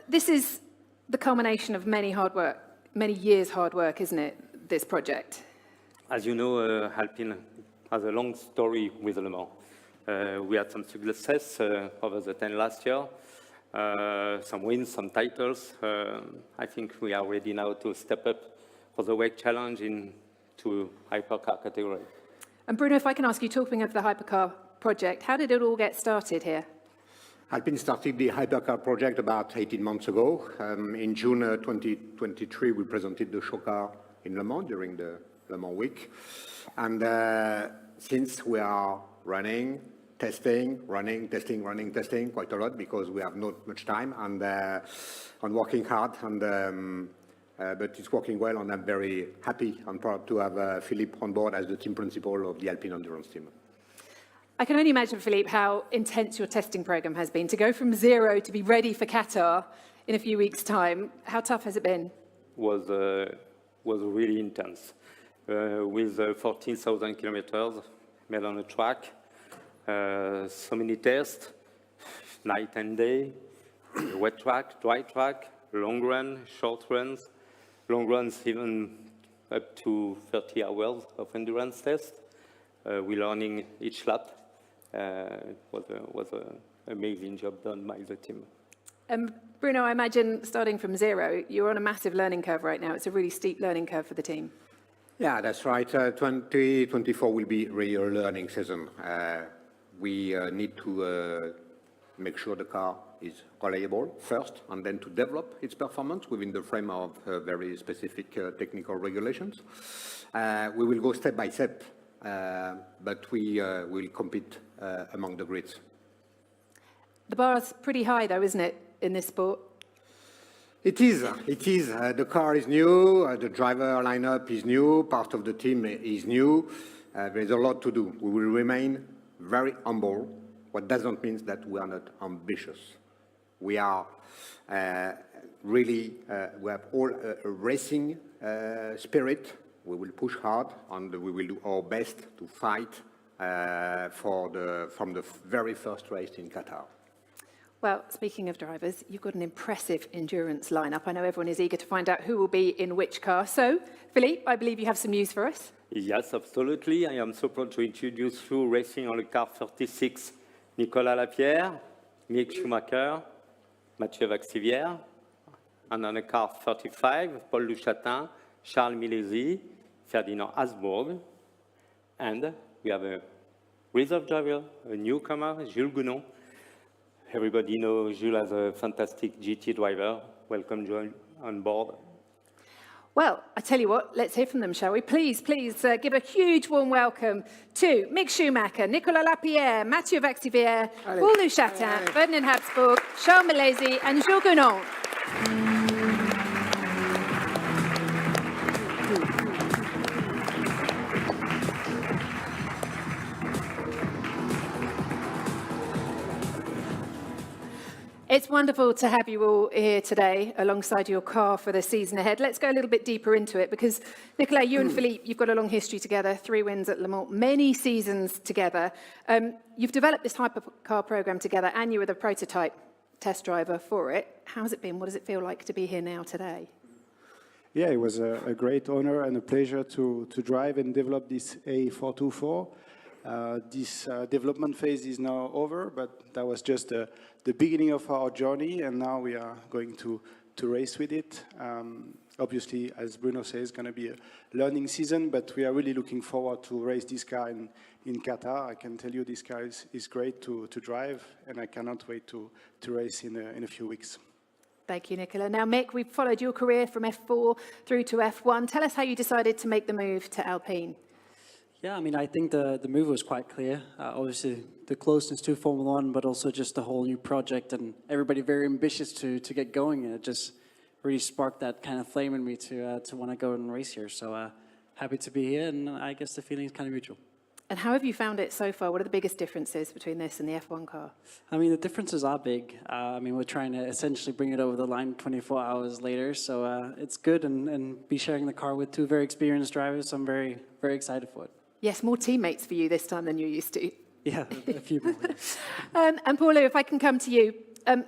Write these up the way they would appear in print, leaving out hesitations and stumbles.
This is the culmination of many years' hard work, isn't it, this project? As you know, Alpine has a long story with Le Mans. We had some success over the 10 last year, some wins, some titles. I think we are ready now to step up for the WEC challenge into hypercar category. And Bruno, if I can ask you, talking of the hypercar project, how did it all get started here? Alpine started the hypercar project about 18 months ago. In June 2023, we presented the show car in Le Mans during the Le Mans week. And since we are running, testing, testing quite a lot because we have not much time and working hard. But it's working well, and I'm very happy and proud to have Philippe on board as the team principal of the Alpine Endurance team. I can only imagine, Philippe, how intense your testing program has been. To go from zero to be ready for Qatar in a few weeks' time, how tough has it been? Was really intense. With 14,000 kilometers made on a track, so many tests, night and day, wet track, dry track, long run, short runs, long runs even up to 30 hours of endurance test. We're learning each lap. It was an amazing job done by the team. Bruno, I imagine starting from zero, you're on a massive learning curve right now. It's a really steep learning curve for the team. Yeah, that's right. 2024 will be really a learning season. We need to make sure the car is reliable first, and then to develop its performance within the frame of very specific technical regulations. We will go step by step, but we will compete among the grids. The bar's pretty high, though, isn't it, in this sport? It is. The car is new, the driver lineup is new, part of the team is new. There's a lot to do. We will remain very humble. What doesn't mean that we are not ambitious. We are we have all a racing spirit. We will push hard, and we will do our best to fight from the very first race in Qatar. Well, speaking of drivers, you've got an impressive endurance lineup. I know everyone is eager to find out who will be in which car. So, Philippe, I believe you have some news for us. Yes, absolutely. I am so proud to introduce you racing on the car 36, Nicolas Lapierre, Mick Schumacher, Mathieu Vaxivière, and on the car 35, Paul Duchatin, Charles Milesi, Ferdinand Asbourg, and we have a reserve driver, a newcomer, Jules Gounon. Everybody knows Jules as a fantastic GT driver. Welcome, Jules, on board. Well, I tell you what, let's hear from them, shall we? Please give a huge warm welcome to Mick Schumacher, Nicolas Lapierre, Mathieu Vaxivière, Paul Duchatin, Ferdinand Habsburg, Charles Milesi, and Jules Gounon. It's wonderful to have you all here today alongside your car for the season ahead. Let's go a little bit deeper into it because, Nicolas, you and Philippe, you've got a long history together, 3 wins at Le Mans, many seasons together. You've developed this hypercar program together and you were the prototype test driver for it. How's it been? What does it feel like to be here now today? Yeah, it was a great honor and a pleasure to drive and develop this A424. This development phase is now over, but that was just the beginning of our journey, and now we are going to race with it. Obviously, as Bruno says, it's going to be a learning season, but we are really looking forward to race this car in Qatar. I can tell you this car is great to drive, and I cannot wait to race in a few weeks. Thank you, Nicolas. Now, Mick, we've followed your career from F4 through to F1. Tell us how you decided to make the move to Alpine. Yeah, I mean, I think the move was quite clear. Obviously, the closeness to Formula One, but also just the whole new project and everybody very ambitious to get going. And it just really sparked that kind of flame in me to want to go and race here. So happy to be here, and I guess the feeling is kind of mutual. And how have you found it so far? What are the biggest differences between this and the F1 car? I mean, the differences are big. I mean, we're trying to essentially bring it over the line 24 hours later. So it's good and be sharing the car with 2 very experienced drivers. So I'm very, very excited for it. Yes, more teammates for you this time than you used to. Yeah, a few more. And Paulo, if I can come to you.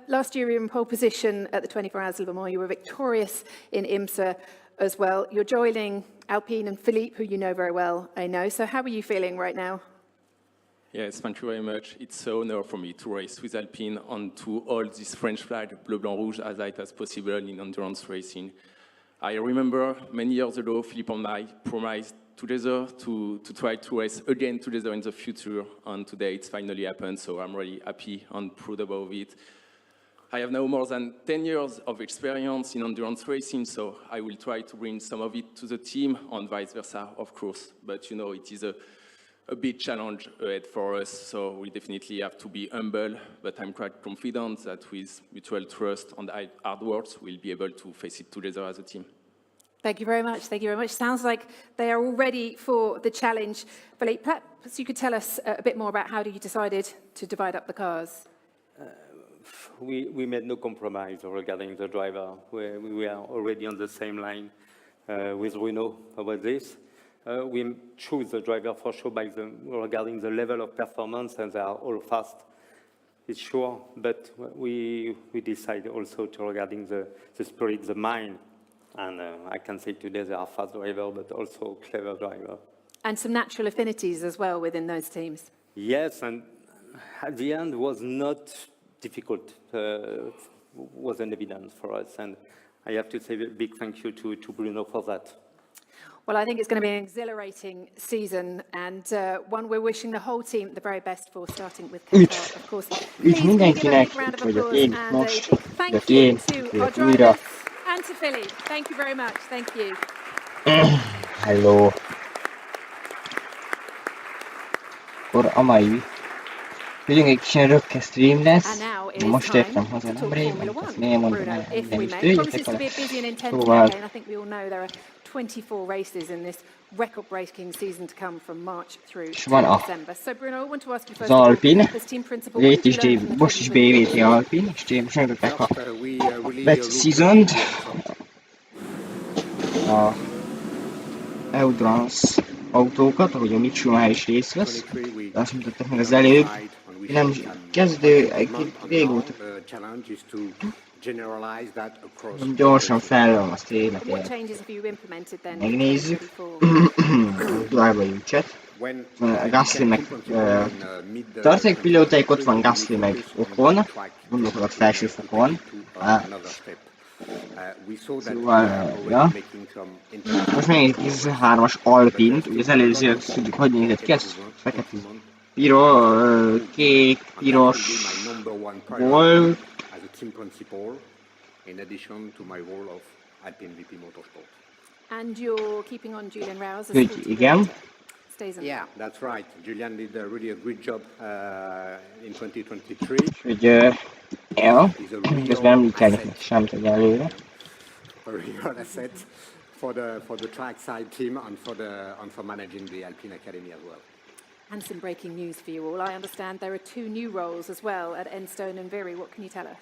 Last year you were in pole position at the 24 Hours of Le Mans. You were victorious in IMSA as well. You're joining Alpine and Philippe, who you know very well, I know. So how are you feeling right now? Yes, thank you very much. It's an honor for me to race with Alpine and to hold this French flag, bleu, blanc, rouge, as light as possible in endurance racing. I remember many years ago, Philippe and I promised together to try to race again together in the future, and today it's finally happened, so I'm really happy and proud about it. I have now more than 10 years of experience in endurance racing, so I will try to bring some of it to the team and vice versa, of course. But you know, it is a big challenge ahead for us, so we definitely have to be humble, but I'm quite confident that with mutual trust and hard work, we'll be able to face it together as a team. Thank you very much. Thank you very much. Sounds like they are all ready for the challenge. Philippe, perhaps you could tell us a bit more about how you decided to divide up the cars. We made no compromise regarding the driver. We are already on the same line with Renault about this. We choose the driver for sure regarding the level of performance, and they are all fast, it's sure. But we decide also regarding the spirit, the mind, and I can say today they are fast driver, but also clever driver. And some natural affinities as well within those teams. Yes, and at the end was not difficult, was an evidence for us, and I have to say a big thank you to Bruno for that. Well, I think it's going to be an exhilarating season, and one we're wishing the whole team the very best for, starting with Qatar, of course. Please give a big round of applause and a big thank you to our drivers and to Philly. Thank you very much. Thank you. Hello. Akkor a mai Tudjunk egy kicsit rökke stream lesz. Most értem haza nemrég, ezt miért mondom el, nem is tűjjetek vele. Szóval 24 races in this record-breaking season to come from March through és van December. So Bruno, I want to ask you first az Alpine, as team principal, itt is most is BVT Alpine, és most megrakták a Best Season-t, a Endurance autókat, ahogy a Mick Schumacher is részt vesz, de azt mutattak meg az előbb, nem kezdő, régóta gyorsan felölöm azt életért. Megnézzük, durva Juncset. Gasly meg tartalékpilótáik, ott van Gasly meg Ocon, gondolkodok felső fokon. Szóval, ja. Most megnézzük ez a 3-as Alpint, ugye az előző, tudjuk, hogy nézett ki, ez fekete, kék, piros volt. In addition to my role of Alpine VP Motorsport. And you're keeping on Julian Rouse as Igen. Yeah, that's right. Julian did really a great job in 2023. Hogy, ja, közben említeni semmit egyelőre. A real asset for the trackside team and for managing the Alpine Academy as well. And some breaking news for you all. I understand there are 2 new roles as well at Enstone and Viry. What can you tell us?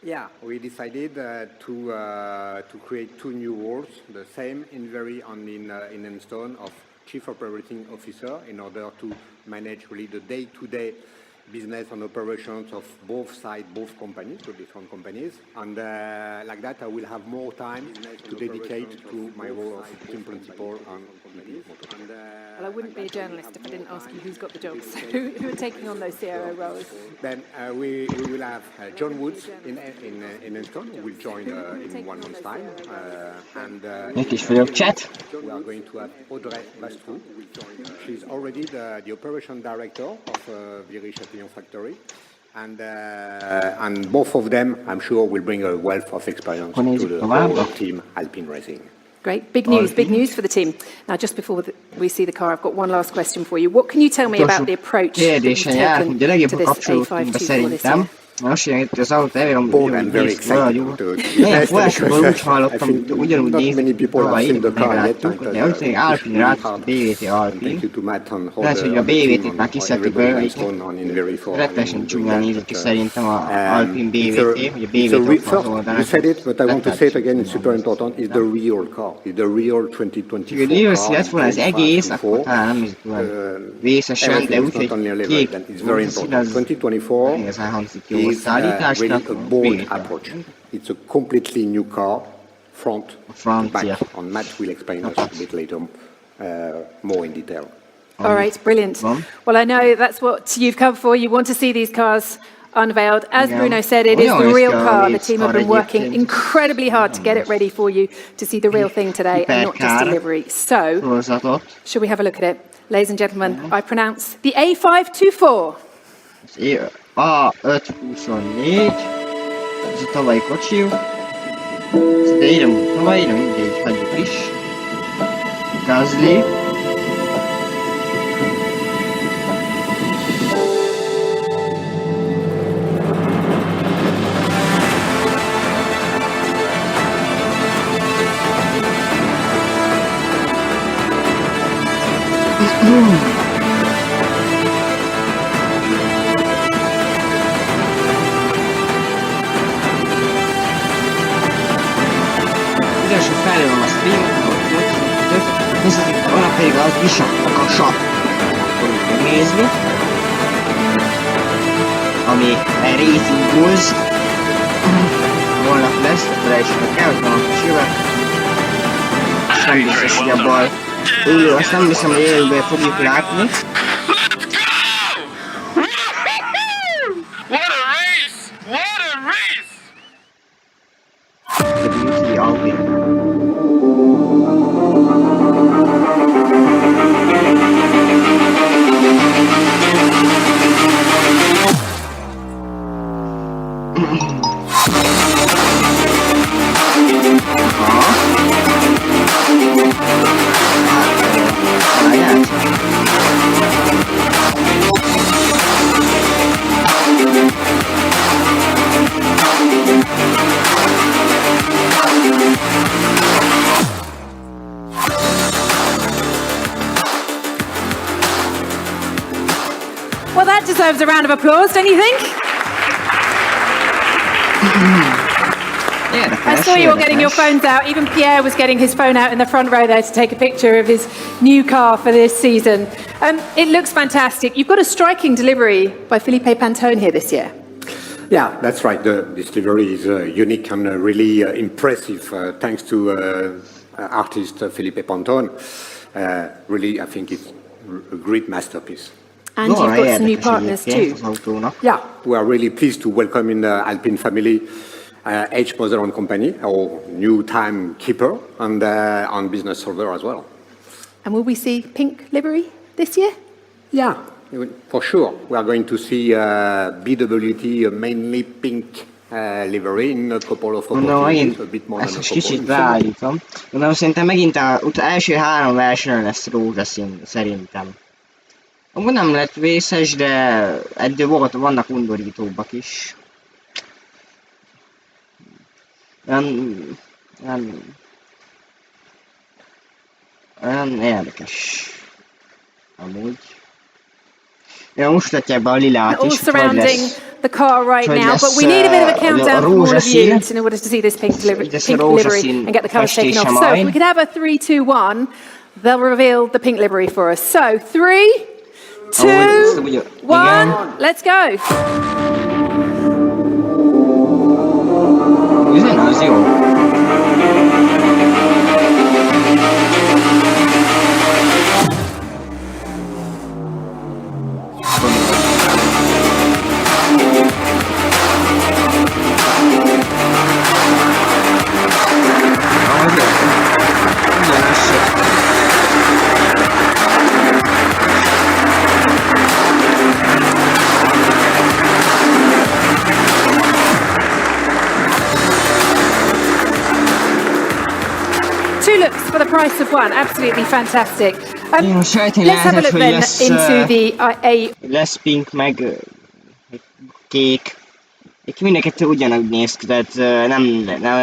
Yeah, we decided to create 2 new roles, the same in Viry and in Enstone, of Chief Operating Officer, in order to manage really the day-to-day business and operations of both sides, both companies, so different companies. And like that, I will have more time to dedicate to my role of team principal and well, I wouldn't be a journalist if I didn't ask you who's got the jobs. Who are taking on those CRO roles? Then we will have John Woods in Enstone, who will join in 1 month's time. And we are going to have Audrey Bastrou. She's already the operation director of Viry Châtillon factory. And both of them, I'm sure, will bring a wealth of experience to the whole team Alpine Racing. Great, big news for the team. Now, just before we see the car, I've got one last question for you. What can you tell me about the approach that you've taken to this A524 this year? Most itt az autó elvérom, I'm very excited to folyásokból úgy hallottam, ugyanúgy nézünk, tavaly évben megláttuk, de úgy tűnik Alpine rátott BVT Alpine. Lehet, hogy a BVT-t már kiszedtük belőle, rettenesen csúnyán nézett ki szerintem az Alpine BVT, hogy a BVT az oldalán. You said it, but I want to say it again, it's super important, it's the real car, it's the real 2024 car. Ha lett volna az egész, akkor talán nem is vészesen, de úgy, hogy kék, it's very important. 2024 igazán hangzik jól. is really a bold approach. It's a completely new car, front to back. And Matt will explain us a bit later more in detail. All right, brilliant. Well, I know that's what you've come for. You want to see these cars unveiled. As Bruno said, it is the real car. The team have been working incredibly hard to get it ready for you to see the real thing today and not just delivery. So, shall we have a look at it? Ladies and gentlemen, I pronounce the A524. A524. Ez a tavalyi kocsijuk. De írom tavalyi, de mindegy, hagyjuk is. Gasly. Az első felülöm a streamet, holnap pedig az visakakasat fogjuk megnézni, ami Racing Bulls. Holnap lesz, de felejtsenek el, hogy van a kicsivel. És nem biztos, hogy abban élő, azt nem hiszem, hogy élőben fogjuk látni. Well, that deserves a round of applause, don't you think? I saw you all getting your phones out. Even Pierre was getting his phone out in the front row there to take a picture of his new car for this season. It looks fantastic. You've got a striking delivery by Philippe Pantone here this year. Yeah, that's right. This delivery is unique and really impressive, thanks to artist Philippe Pantone. Really, I think it's a great masterpiece. And you've got some new partners too. Yeah, we are really pleased to welcome in the Alpine family H. Moser & Company, our new timekeeper and on business solver as well. And will we see pink livery this year? Yeah, for sure. We are going to see BWT mainly pink livery in a couple of opportunities, a bit more than a couple. Ezt most kicsit beállítom. Gondolom, szerintem megint az első 3 versenyen lesz rózsaszín, szerintem. Amúgy nem lett vészes, de vannak undorítóbbak is. Olyan érdekes. Amúgy. Ja, most mutatják be a lilát is, all surrounding the car right now, but we need a bit of a countdown from all of you in order to see this pink livery and get the colours taken off. So if we could have a 3, 2, 1, they'll reveal the pink livery for us. So 3, 2, 1, let's go. Az jó. For the price of one, absolutely fantastic. Let's have a look then into the A. Lesz pink, meg kék. Itt mind a kettő ugyanúgy néz ki, tehát nem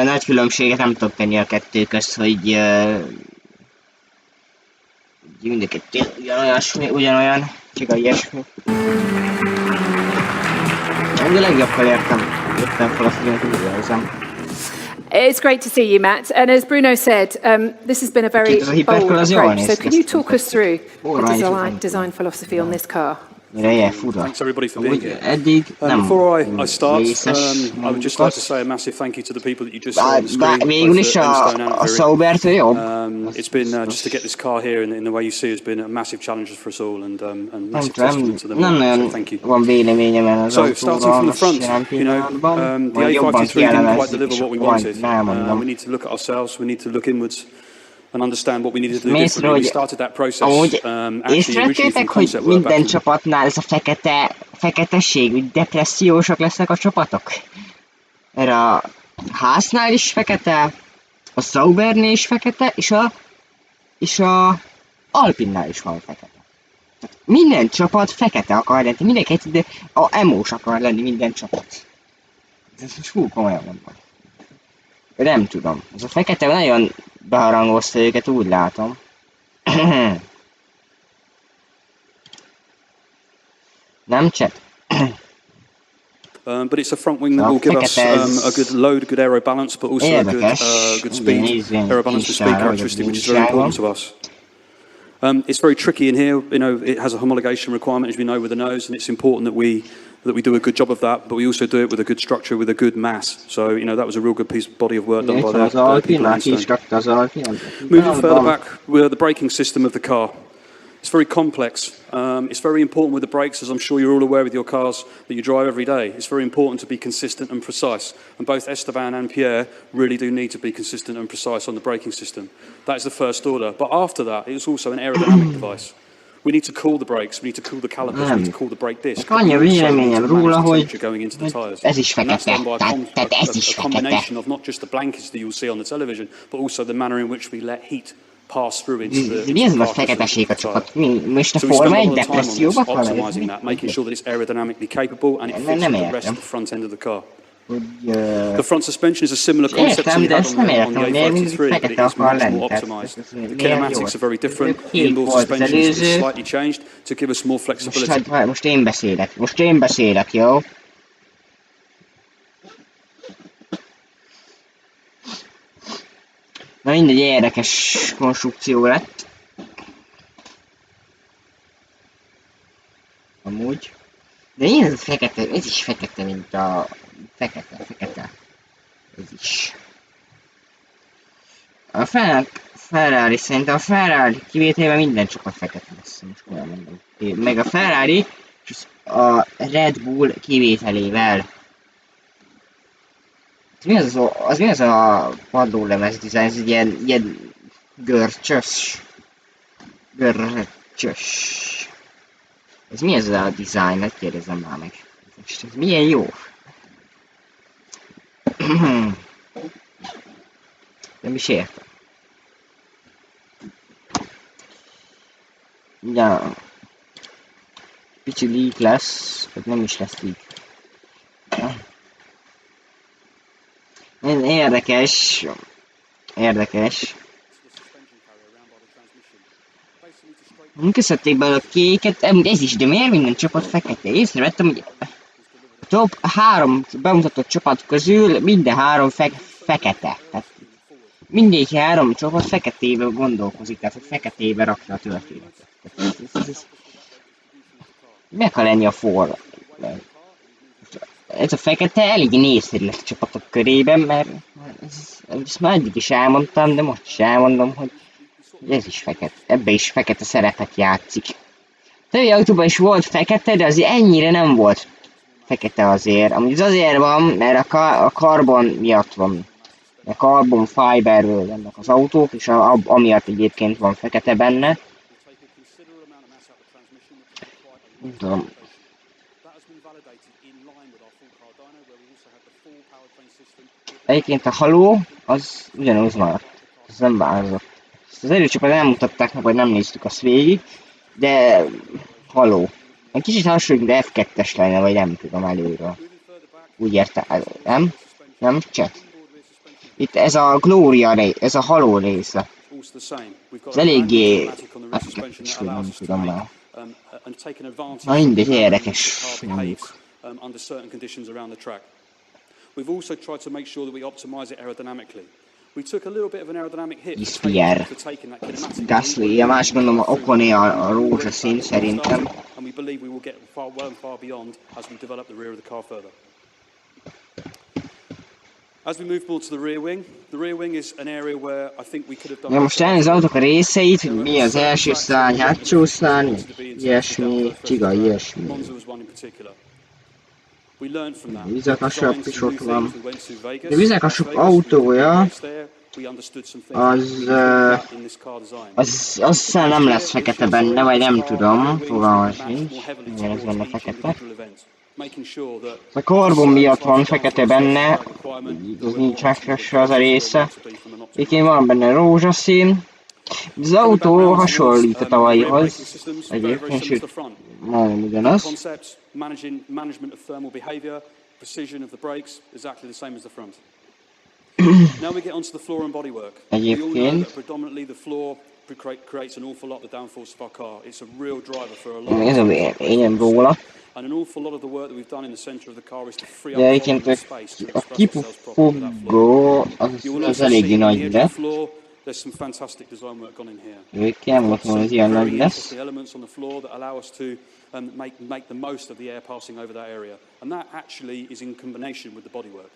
nagy különbséget nem tudok tenni a kettő közt, hogy mind a kettő ugyanolyan, csak a ilyesmi. De legjobbkal értem fel azt, hogy úgy érzem. It's great to see you, Matt. And as Bruno said, this has been a very bold approach. So can you talk us through the design philosophy on this car? Mire fura. Thanks everybody for being here. Eddig nem Before I start, vészes I would just like to say a massive thank you to the people that you just saw on the screen. Végül is a Saubertől jobb. It's been just to get this car here in the way you see has been a massive challenge for us all and massive tudom, testament to them. nem So nagyon thank you. van véleményem el az So starting autóról from the most front, jelen pillanatban, the majd jobban A53 didn't quite kielemezzük, deliver és what we akkor wanted. majd elmondom. We need to look at ourselves, we need to look inwards and understand what we needed to do Mész, differently. We hogy started that process amúgy actually originally from észrevettétek, hogy concept work back minden in csapatnál ez a feketesség, hogy depressziósak lesznek a csapatok? Mert a háznál is fekete, a Saubernél is fekete, és a Alpinnál is van fekete. Tehát minden csapat fekete akar lenni, mindenki de a emos akar lenni minden csapat. Ez most fú, komolyan mondom. Nem tudom. Ez a fekete nagyon beharangozta őket, úgy látom. Nem, chat? But it's a front wing that will give us a good load, good aero balance, but also a good speed, aero balance with speed characteristic, which is very important to us. It's very tricky in here. You know, it has a homologation requirement, as we know, with the nose, and it's important that we do a good job of that. But we also do it with a good structure, with a good mass. So you know, that was a real good body of work done by the people in Stone. Moving further back, with the braking system of the car. It's very complex. It's very important with the brakes, as I'm sure you're all aware with your cars that you drive every day. It's very important to be consistent and precise. And both Esteban and Pierre really do need to be consistent and precise on the braking system. That is the first order. But after that, it's also an aerodynamic device. We need to cool the brakes, we need to cool the calipers, we need to cool the brake disc. Annyi véleményem róla, hogy ez is fekete. Tehát ez is fekete. A combination of not just the blankets that you'll see on the television, but also the manner in which we let heat pass through into the mi ez a feketeség a csapat? Most a Forma 1 depresszióba van? Optimizing that, making sure that it's aerodynamically capable and it fits with the rest of the front end of the car. The front suspension is a similar concept to we had on the A53, but it is much more optimized. The kinematics are very different. The inboard suspension is slightly changed to give us more flexibility. Most én beszélek, jó? Na mindegy, érdekes konstrukció lett. Amúgy. De én ez a fekete, ez is fekete, mint a... Fekete. Ez is. A Ferrari, szerintem a Ferrari kivételével minden csapat fekete lesz, most olyan mondom. Meg a Ferrari, és a Red Bull kivételével. Mi az a padlólemez dizájn? Ez ilyen görcsös. Ez mi ez a dizájn? Hát kérdezem már meg. Ez milyen jó. Nem is értem. Ja. Kicsi leak lesz, vagy nem is lesz leak. Érdekes. Kiszedték belőle a kéket, ez is, de miért minden csapat fekete? Észrevettem, hogy a top 3 bemutatott csapat közül minden 3 fekete. Tehát mindegyik 3 csapat feketébe gondolkozik, tehát hogy feketébe rakja a történetet. Meg kell lenni a forra. Ez a fekete elég népszerű lett a csapatok körében, mert ezt már eddig is elmondtam, de most is elmondom, hogy ez is fekete. Ebbe is fekete szerepet játszik. Többi autóban is volt fekete, de azért ennyire nem volt fekete azért. Amúgy az azért van, mert a karbon miatt van. A carbon fiberből vannak az autók, és amiatt egyébként van fekete benne. Nem tudom. Egyébként a haló, az ugyanúgy maradt. Ez nem változott. Az előcsapat elmutatták meg, hogy nem néztük azt végig, de haló. Egy kicsit hasonlít, de F2-es lenne, vagy nem tudom előről. Úgy érte, nem? Nem? Chat. Itt ez a Gloria rész, ez a haló része. Ez eléggé F2-es, nem tudom már. Na mindegy, érdekes. We've also tried to make sure that we optimize it aerodynamically. Pierre Gasly, a másik gondolom Okoné a rózsaszín szerintem. Ja, most elnéz az autók a részeit, hogy mi az első szárny, hátsó szárny, ilyesmi, csiga, ilyesmi. Vizekasabb is ott van. A vizekasabb autója, az nem lesz fekete benne, vagy nem tudom, fogalmam sincs, milyen ez benne fekete. A karbon miatt van fekete benne, az nincs megfestve az a része. Itt van benne rózsaszín. Az autó hasonlít a tavalyihoz, egyébként, sőt, majdnem ugyanaz. Egyébként, ez a véleményem róla. De egyébként a kipufogó az eléggé nagy lett. Kell mondom, hogy ilyen nagy lesz. Make the most of the air passing over that area, and that actually is in combination with the bodywork.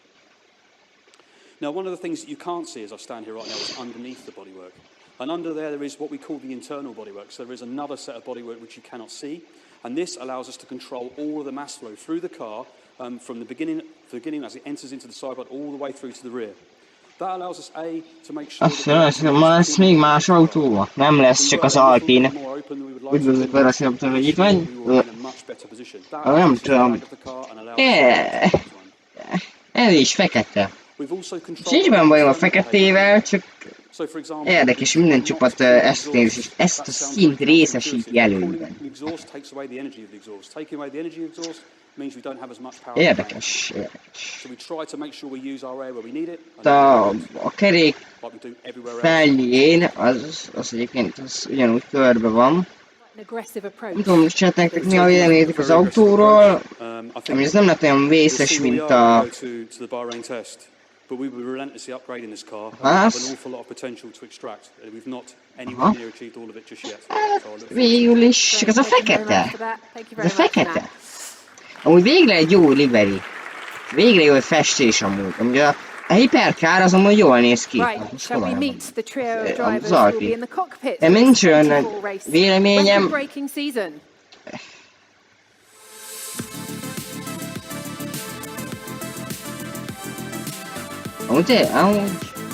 Now, one of the things that you can't see as I stand here right now is underneath the bodywork, and under there is what we call the internal bodywork. So there is another set of bodywork which you cannot see, and this allows us to control all of the mass flow through the car from the beginning as it enters into the sidepod all the way through to the rear. Azt mondom, ma lesz még más autó? Nem lesz csak az Alpine. Üdvözlök vele, szerintem, hogy itt vagy? Nem tudom. Ez is fekete. Sincs benne bajom a feketével, csak érdekes, minden csapat ezt néz, és ezt a szint részesíti előben. Érdekes. A kerék feljén az egyébként ugyanúgy körbe van. Nem tudom, hogy csinált nektek mi a véleményetek az autóról, ami ez nem lett olyan vészes, mint a ház. Végül is, csak ez a fekete. Ez a fekete. Amúgy végre egy jó livery. Végre jó festés amúgy. Amúgy a hipercar az amúgy jól néz ki. Az Alpine. De nincs olyan véleményem.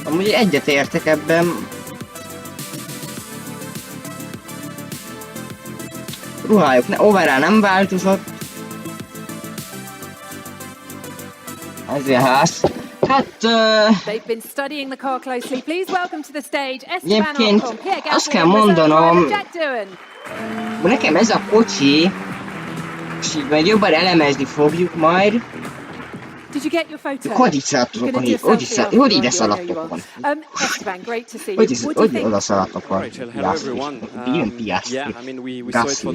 Amúgy egyetértek ebben. Ruhájuk overall nem változott. Ezért ház. Hát... Egyébként azt kell mondanom, nekem ez a kocsi, és így majd jobban elemezni fogjuk majd. Hogy ide szaladtok van? Hogy oda szaladtok van? Ilyen Piastri. Gasly.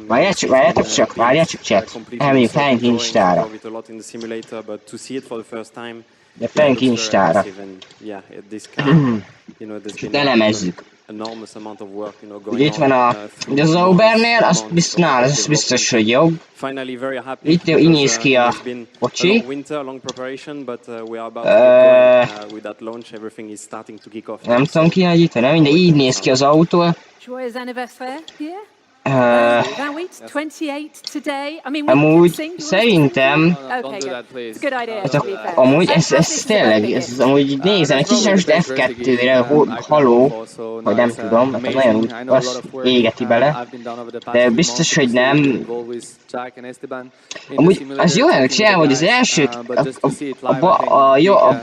Várjátok csak chat. Elmegyünk feljünk Instára. De feljünk Instára. És itt elemezzük. Ugye itt van a saubernél, az biztos, hogy jobb. Itt így néz ki a kocsi. Nem tudom kihagyítani, mindegy, így néz ki az autó. Amúgy szerintem amúgy ez tényleg, ez amúgy nézem, egy kicsit most F2-re haló, vagy nem tudom, nagyon úgy azt égeti bele, de biztos, hogy nem. Amúgy az jó hogy csinál, hogy az első,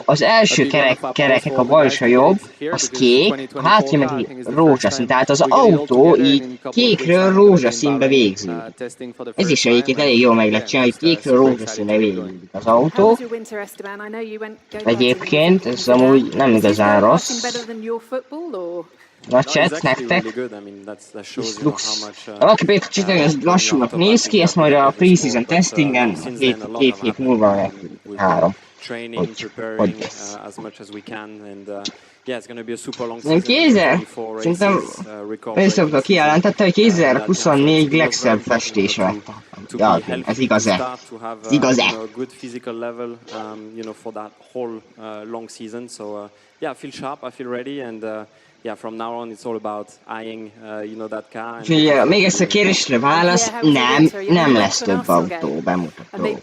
az első kereknek a balsó jobb, az kék, a hátja meg rózsaszín, tehát az autó így kékről rózsaszínbe végződik. Ez is egyébként elég jól meg lett csinálni, hogy kékről rózsaszínbe végződik az autó. Egyébként ez amúgy nem igazán rossz. Nagy chat, nektek. Lux. Valaki például csinálni, az lassúnak néz ki, ezt majd a pre-season testingen két hét múlva 3. training, preparing as much as we can, and yeah, it's going to be a super long Nem season. 2000, szerintem összefutóan kijelentette, hogy 2024 legszebb festése lett az Alpin. Ez igaz-e? Ez igaz-e? Good physical level, for that whole long season. So yeah, I feel sharp, I feel ready, and yeah, from now on it's all about eyeing, that car. Úgyhogy még egyszer kérdésre válasz, nem lesz több autó bemutató.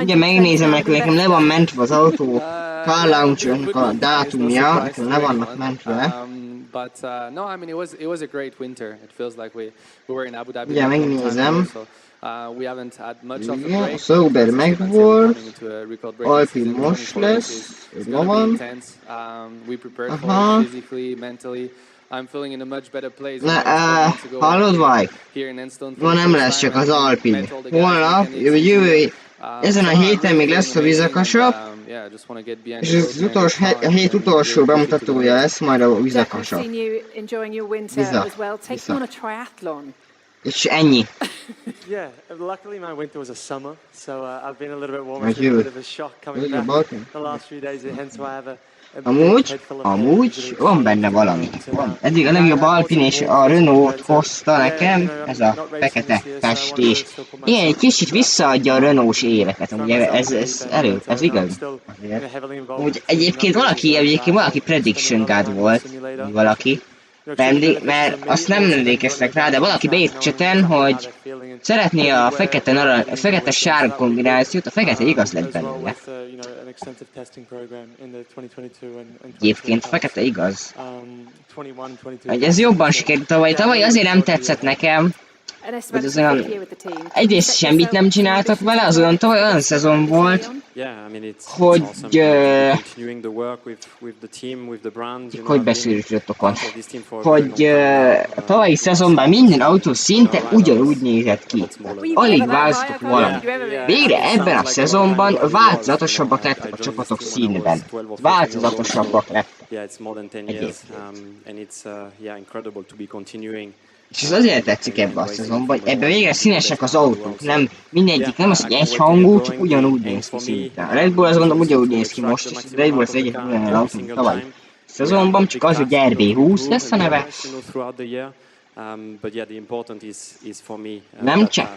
Ugye megnézem, nekem le van mentve az autó, car launch-nak a dátumja, nekem le vannak mentve. But no, I mean it was a great winter. It feels like we were in Abu Dhabi. Ugye megnézem. We haven't had much of a break. A sauber megvolt, Alpin most lesz, ma van. We prepared for it physically, mentally. I'm feeling in a much better place. Hallod vagy? Ma nem lesz csak az Alpin. Holnap, jövő ezen a héten még lesz a vizekasap, és ez a hét utolsó bemutatója lesz majd a vizekasap. És ennyi. Yeah, luckily my winter was a summer, so I've been a little bit warmer. It's been a bit of a shock coming back the last few days, hence why I have Amúgy van benne valami. Eddig a legjobb Alpin és a Renault hozta nekem, ez a fekete festés. Igen, egy kicsit visszaadja a Renault-s éveket, ugye ez igaz. Úgy egyébként valaki Prediction God volt, valaki. Mert azt nem emlékeztek rá, de valaki beírt chaten, hogy szeretné a fekete-sárga kombinációt, a fekete igaz lett belőle. Egyébként a fekete igaz. Hogy ez jobban sikerült tavaly azért nem tetszett nekem, hogy az olyan, egyrészt semmit nem csináltak vele, az olyan tavaly olyan szezon volt, hogy beszélgetottok, hogy a tavalyi szezonban minden autó szinte ugyanúgy nézett ki. Alig változtak valamit. Végre ebben a szezonban változatosabbak lettek a csapatok színben. Változatosabbak lettek. És ez azért tetszik ebben a szezonban, hogy ebben végre színesek az autók, nem mindegyik, nem az, hogy egyhangú, csak ugyanúgy néz ki szinte. A Red Bull azt gondolom ugyanúgy néz ki most, és a Red Bull az egyetlen ugyanolyan autó, mint tavaly szezonban, csak az, hogy RB20 lesz a neve. Nem csak.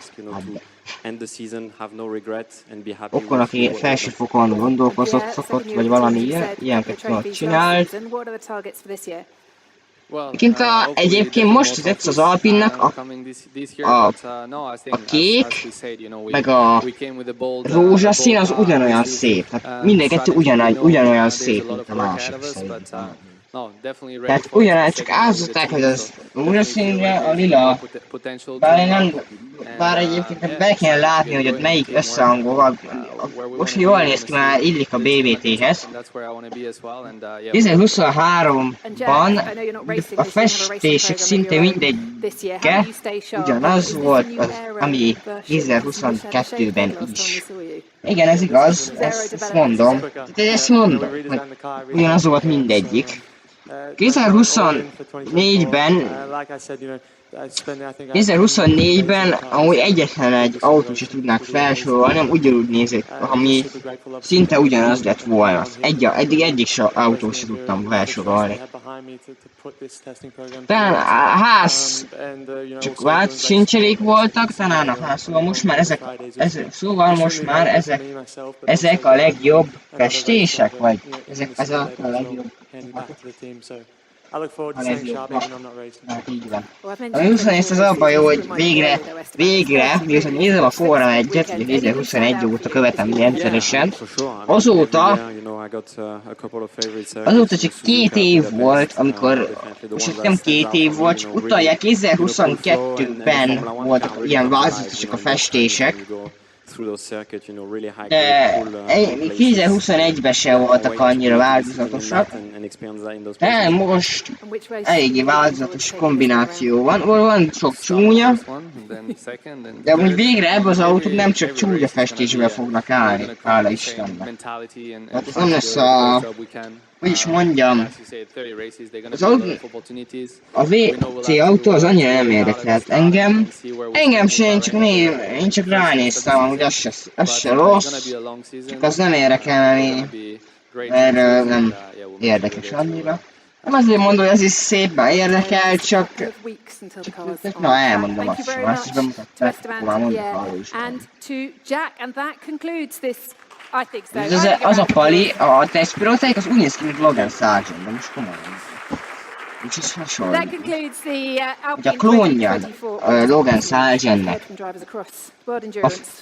Okon, aki felsőfokon gondolkozott szokott, vagy valami ilyenket csinált. Egyébként most tetsz az Alpinnak a kék, meg a rózsaszín az ugyanolyan szép. Hát mindenkettő ugyanolyan szép, mint a másik szerintem. Tehát ugyanaz, csak áldozták, hogy az rózsaszínre a lila. Bár egyébként be kell látni, hogy ott melyik összehangol. Most jól néz ki, már illik a BBT-hez. 2023-ban a festések szinte mindegyike ugyanaz volt, ami 2022-ben is. Igen, ez igaz, ezt mondom. Ezt mondom, hogy ugyanaz volt mindegyik. 2024-ben amúgy egyetlen egy autót sem tudnák felsorolni, hanem ugyanúgy nézett, ami szinte ugyanaz lett volna. Eddig egyik autót sem tudtam felsorolni. Talán a ház csak változsincserék voltak, talán a ház, szóval most már ezek a legjobb festések, vagy ezek a legjobb. Hát így van. A 21 az abban jó, hogy végre, miután nézem a Forma 1-et, ugye 2021 óta követem rendszeresen, azóta csak 2 év volt, amikor, most nem 2 év volt, csak utoljára 2022-ben voltak ilyen változatosak a festések, de 2021-ben sem voltak annyira változatosak, and experience that in those places. Most eléggé változatos kombináció van. Van sok csúnya, de úgy végre ebbe az autók nem csak csúnya festésbe fognak állni, hála Istennek. Hát ez nem lesz hogy is mondjam, a WC autó az annyira nem érdekelt engem. Engem se, én csak ránéztem, hogy az se rossz, csak az nem érdekel, mert nem érdekes annyira. Nem azért mondom, hogy ez is szépben érdekel, csak na elmondom azt sem, azt is bemutatták, akkor már mondjuk arról is. Az a pali, a tesztpilótáik az úgy néz ki, mint Logan Sargent, de most komolyan. Úgyhogy hasonló. Hogy a klónja Logan Sargentnek.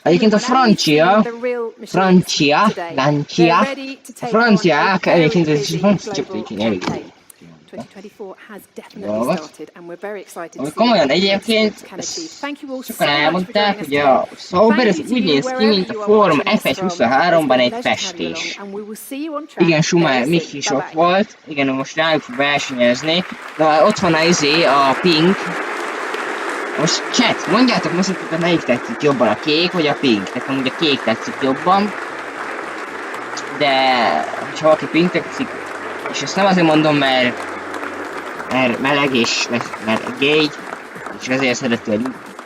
Egyébként a francia komolyan egyébként sokan elmondták, hogy a Sauber az úgy néz ki, mint a Form F1-23-ban egy festés. Igen, Schumacher Mick is ott volt, igen, most rájuk fog versenyezni, de ott van a Pink. Most chat, mondjátok most, hogy melyik tetszik jobban, a kék vagy a pink? Nekem ugye a kék tetszik jobban, de ha valaki pink tetszik, és ezt nem azért mondom, mert meleg és mert gay, és ezért szereti a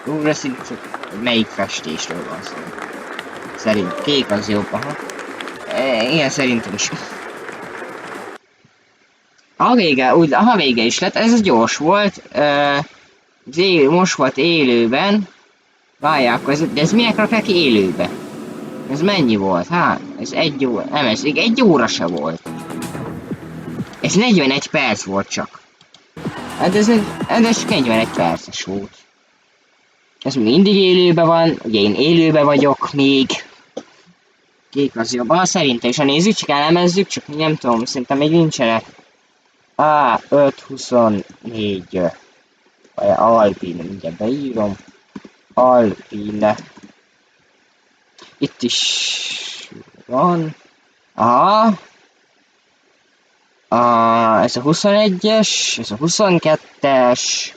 lúraszín, csak melyik festésről van szó. Szerint kék az jobb, aha. Ilyen szerintem is. A vége is lett, ez gyors volt. Most volt élőben. Várják, ez miért rakják élőbe? Ez mennyi volt? Hát, ez 1 óra. Nem, ez 1 óra se volt. Ez 41 perc volt csak. Hát ez csak 41 perces volt. Ez mindig élőben van, ugye én élőben vagyok még. Kék az jobb. Szerintem is, ha nézzük, csak elemezzük, csak nem tudom, szerintem még nincsenek. 524. Alpine, mindjárt beírom. Alpine. Itt is van. Aha. Ez a 21-es, ez a 22-es.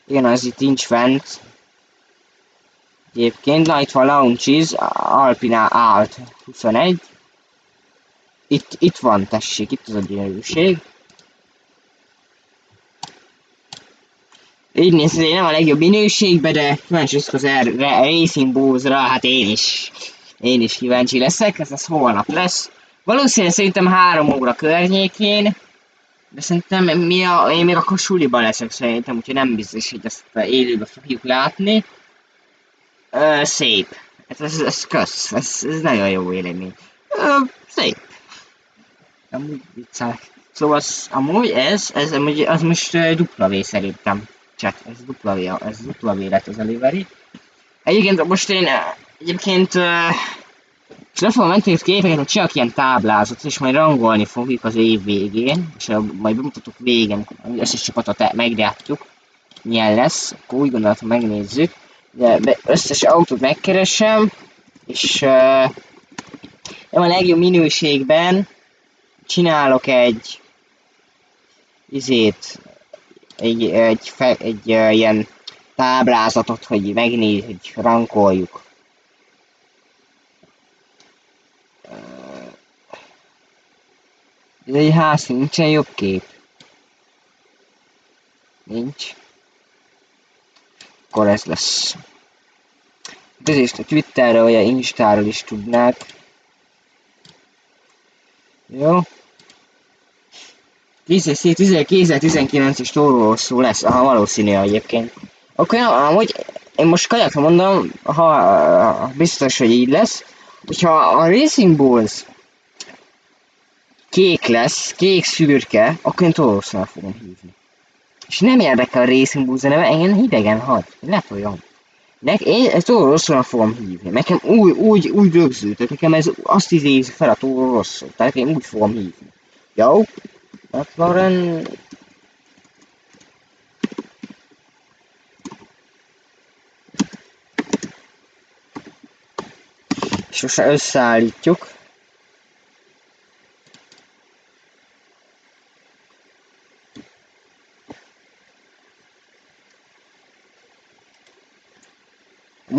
Igen, az itt nincs fent. Egyébként, na itt van Launches, Alpine Alt 21. Itt van, tessék, itt az a gyönyörűség. Így néz ki, nem a legjobb minőségben, de kíváncsi az Racing Bulls-ra, hát én is kíváncsi leszek, ez holnap lesz. Valószínűleg szerintem 3 óra környékén, de szerintem én még akkor suliban leszek szerintem, úgyhogy nem biztos, hogy ezt élőben fogjuk látni. Szép. Ez kösz, ez nagyon jó vélemény. Szép. Amúgy viccelek. Szóval amúgy az most W szerintem. Chat, ez W lett az a livery. Egyébként most én és le fogom menteni képeket, hogy csak ilyen táblázatot, és majd rangolni fogjuk az év végén, és majd bemutatok végén, az összes csapatot meglátjuk, milyen lesz, akkor úgy gondoltam megnézzük, de összes autót megkeresem, és nem a legjobb minőségben csinálok egy ilyen táblázatot, hogy megnézzük, hogy rankoljuk. Ez egy ház, nincsen jobb kép. Nincs. Akkor ez lesz. Ezért a Twitterre vagy a Instáról is tudnák. Jó. 2019-es tóról szó lesz, aha, valószínű egyébként. Akkor amúgy én most kajakra mondom, ha biztos, hogy így lesz, hogyha a Racing Bulls kék lesz, kék szürke, akkor én Toroszónak fogom hívni. És nem érdekel a Racing Bulls, hanem engem hidegen hagy, letoljam. Én Toroszónak fogom hívni, nekem úgy rögzült, hogy nekem ez azt idézi fel a Toroszót, tehát én úgy fogom hívni. Jó? McLaren... És most összeállítjuk.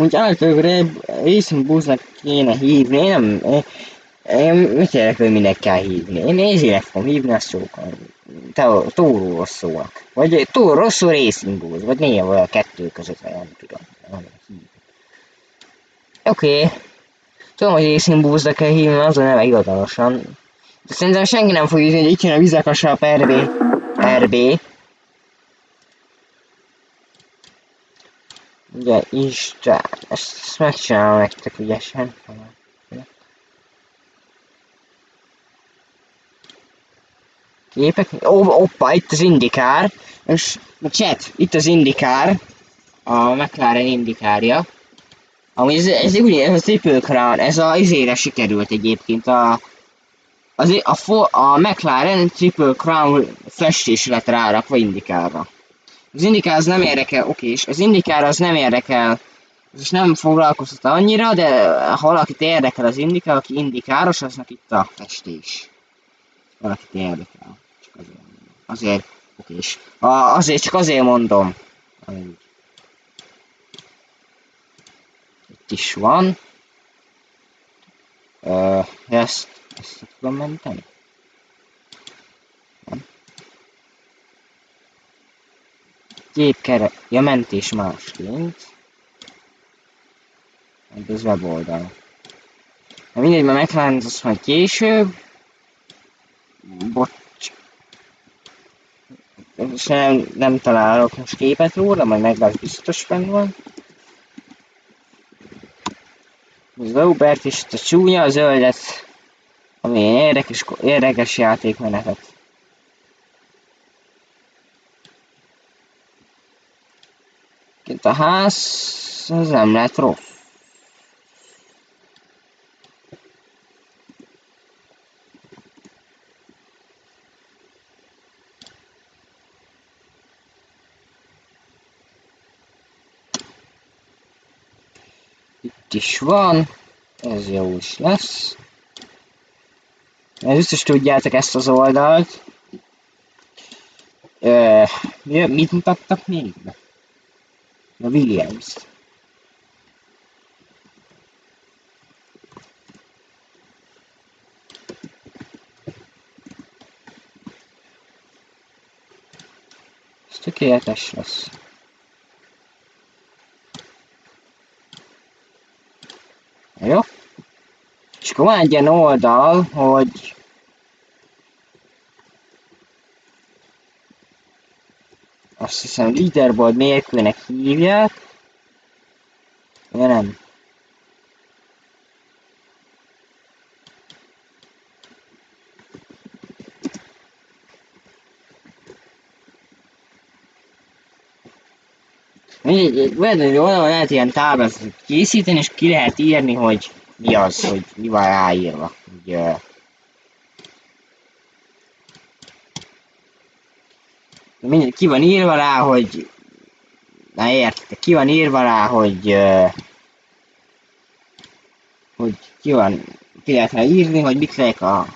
Amúgy általában Racing Bullsnak kéne hívni, én mit érdekel, hogy minek kell hívni. Én nézének fogom hívni, azt sokkal. Túl rosszulnak. Vagy túl rosszul Racing Bulls, vagy néha olyan kettő között, vagy nem tudom. Oké. Tudom, hogy Racing Bullsra kell hívni, az a neve hivatalosan. De szerintem senki nem fog írni, hogy itt jön a vizekasap RB. Ugye Isten, ezt megcsinálom nektek ügyesen. Képek, oppa, itt az indikár. És chat, itt az indikár. A McLaren indikárja. Amúgy ez a Triple Crown, ez a izére sikerült egyébként. A McLaren Triple Crown festés lett rárakva indikárra. Az indikár az nem érdekel, okés, az indikár az nem érdekel, ez is nem foglalkoztat annyira, de ha valakit érdekel az indikár, aki indikáros, aznak itt a festés. Valakit érdekel. Csak azért okés. Csak azért mondom. Itt is van. Ezt tudom menteni? Nem. Ja, mentés másként. Ez weboldal. Na mindegy, mert McLaren azt majd később. Bocs. És nem találok most képet róla, majd meglátsz, biztos fenn van. A Saubert is, a csúnya, a zöldet, ami érdekes játékmenetet. Itt a ház, az nem lett rossz. Itt is van, ez jó is lesz. Biztos tudjátok ezt az oldalt. Mit mutattak még be? A Williams-t. Ez tökéletes lesz. Jó? És akkor van egy ilyen oldal, hogy azt hiszem leaderboard nélkülnek hívják. Ja nem. Valahol lehet ilyen táblázatot készíteni, és ki lehet írni, hogy mi az, hogy mi van ráírva. Ki van írva rá, hogy... Na értitek, ki van írva rá, hogy ki lehet rá írni, hogy mit legyek a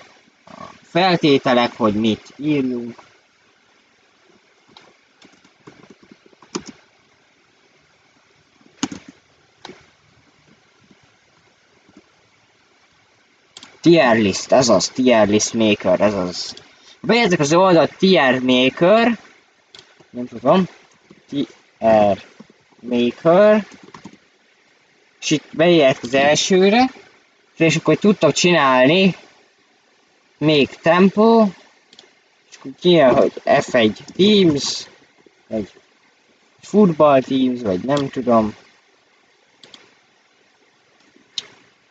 feltételek, hogy mit írjunk. Tier list, ez az, tier list maker, ez az. Beértek az oldalt tier maker, nem tudom, tier maker, és itt beértek az elsőre, és akkor tudtak csinálni még tempo, és akkor kijön, hogy F1 Teams, vagy Football Teams, vagy nem tudom.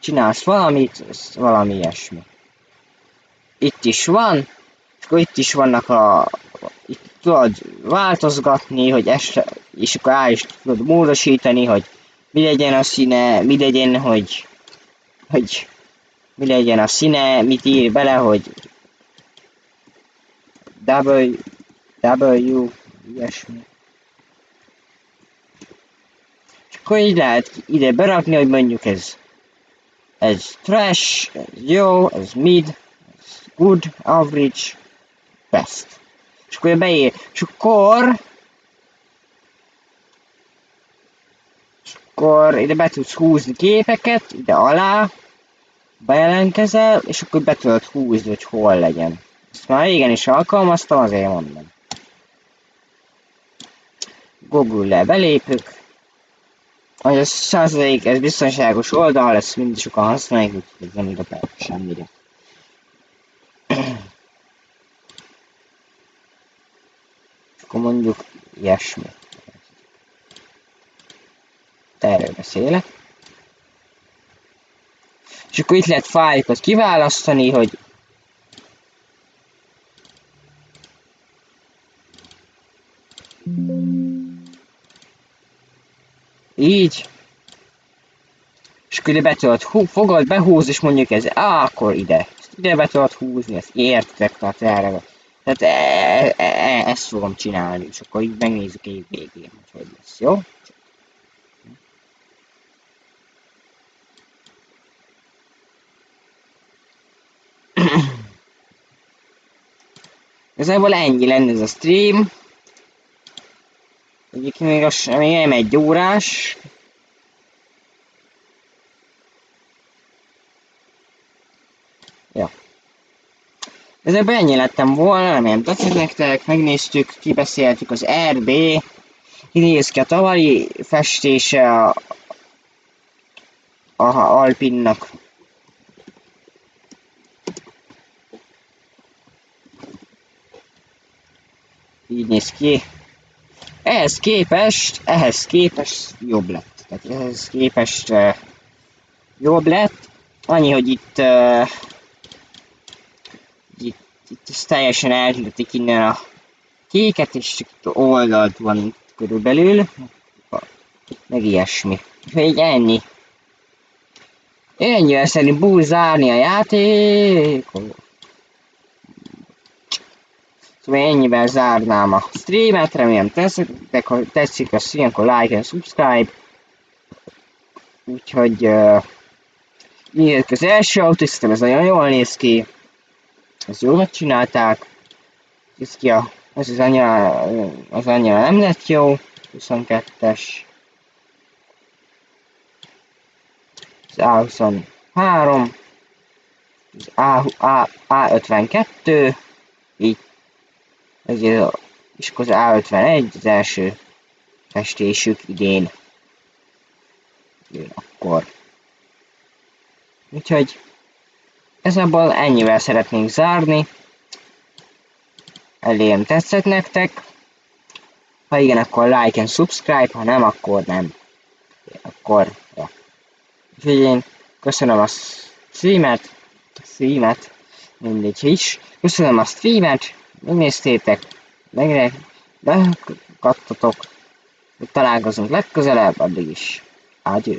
Csinálsz valamit, valami ilyesmi. Itt is van, és akkor itt is vannak itt tudod változgatni, hogy és akkor rá is tudod módosítani, hogy mi legyen a színe, mi legyen, mi legyen a színe, mit ír bele, hogy W, ilyesmi. És akkor így lehet ide berakni, hogy mondjuk ez trash, ez jó, ez mid, ez good, average, best. És akkor beír, és akkor akkor ide be tudsz húzni képeket, ide alá, bejelentkezel, és akkor be tudod húzni, hogy hol legyen. Ezt már régen is alkalmaztam, azért mondom. Google-le belépök. Hogy ez 100% ez biztonságos oldal, ezt mindig sokan használják, úgyhogy ez nem ide semmire. Akkor mondjuk ilyesmi. Erről beszélek. És akkor itt lehet fájlokat kiválasztani, hogy így. És akkor ide be tudod fogod, behúz, és mondjuk ez akkor ide. Ezt ide be tudod húzni, ezt értek, tehát erre. Tehát ezt fogom csinálni, és akkor így megnézzük év végén, hogy lesz, jó? Igazából ennyi lenne ez a stream. Egyébként még nem 1 órás. Ja. Igazából ennyi lettem volna, remélem tetszett nektek, megnéztük, kibeszéltük az RB, kinéz ki a tavalyi festése a Alpinnak. Így néz ki. Ehhez képest jobb lett. Tehát ehhez képest jobb lett. Annyi, hogy itt ez teljesen elhűltik innen a kéket, és csak oldalt van körülbelül. Meg ilyesmi. Úgyhogy ennyi. Ennyivel szerintem zárni a játékot. Szóval ennyivel zárnám a streamet, remélem tetszik, ha tetszik a stream, akkor like and subscribe. Úgyhogy így az első autószisztem, ez nagyon jól néz ki. Ezt jól megcsinálták. Ez ki az annyira nem lett jó. 22-es. Az A23. Az A52. Így. Ezért és akkor az A51 az első festésük idén. Akkor. Úgyhogy ebből ennyivel szeretnénk zárni. Elém tetszett nektek. Ha igen, akkor like and subscribe, ha nem, akkor nem. Akkor, ja. Úgyhogy én köszönöm a streamet, mindegy is. Köszönöm a streamet, megnéztétek, megkattatok, találkozunk legközelebb, addig is. Adieu.